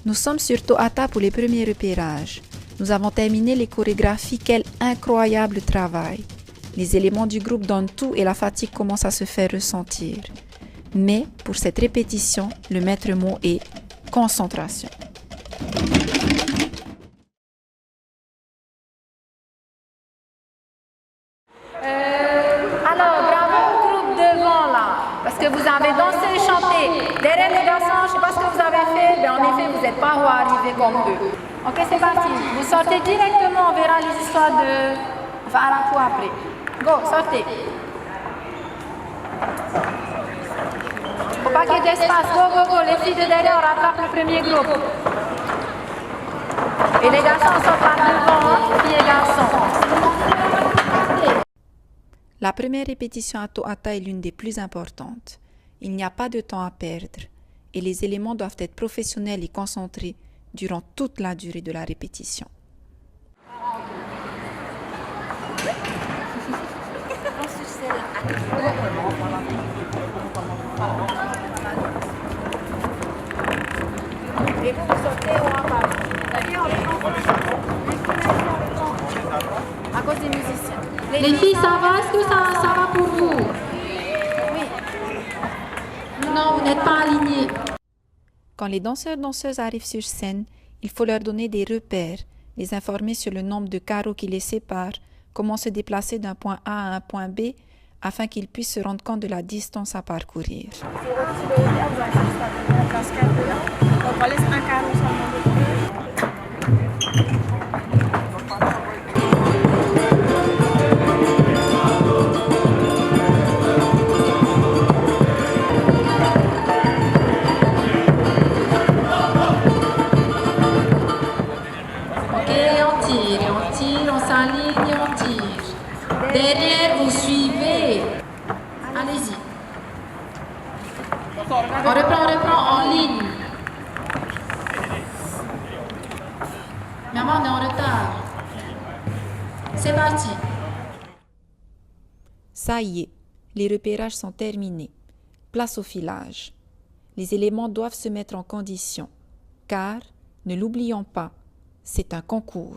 Nous sommes sur Tohata pour les premiers repérages. Nous avons terminé les chorégraphies, quel incroyable travail! Les éléments du groupe donnent tout et la fatigue commence à se faire ressentir. Mais pour cette répétition, le maître mot est concentration. Alors, bravo au groupe devant là, parce que vous avez dansé et chanté. Derrière les garçons, je ne sais pas ce que vous avez fait, mais en effet, vous n'êtes pas arrivés comme eux. Ok, c'est parti. Vous sortez directement, on verra les histoires de... Enfin, à la fois après. Go, sortez. Faut pas qu'il y ait d'espace. Go, go, go. Les filles de derrière, on rattrape le premier groupe. Et les garçons sont par devant, filles et garçons. La première répétition à Tohata est l'une des plus importantes. Il n'y a pas de temps à perdre et les éléments doivent être professionnels et concentrés durant toute la durée de la répétition. Et vous sortez ou en bas? À cause des musiciens. Les filles, ça va? Est-ce que ça va pour vous? Oui. Non, vous n'êtes pas alignés. Quand les danseurs-danseuses arrivent sur scène, il faut leur donner des repères, les informer sur le nombre de carreaux qui les séparent, comment se déplacer d'un point A à un point B, afin qu'ils puissent se rendre compte de la distance à parcourir. Derrière, vous suivez. Allez-y. On reprend en ligne. Maman, on est en retard. C'est parti. Ça y est, les repérages sont terminés. Place au filage. Les éléments doivent se mettre en condition, car, ne l'oublions pas, c'est un concours.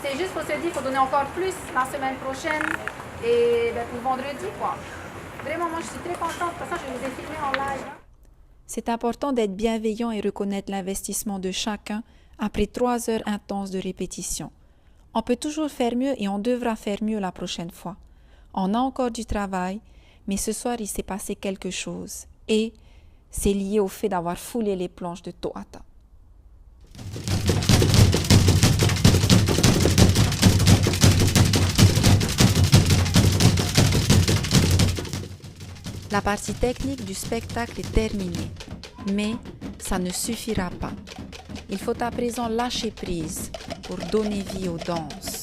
C'est juste pour se dire qu'il faut donner encore plus la semaine prochaine et pour vendredi, quoi. Vraiment, moi, je suis très contente. Pour ça, je vous ai filmé en live. C'est important d'être bienveillant et reconnaître l'investissement de chacun après 3 heures intenses de répétition. On peut toujours faire mieux et on devra faire mieux la prochaine fois. On a encore du travail, mais ce soir, il s'est passé quelque chose. Et c'est lié au fait d'avoir foulé les planches de Tohata. La partie technique du spectacle est terminée, mais ça ne suffira pas. Il faut à présent lâcher prise pour donner vie aux danses.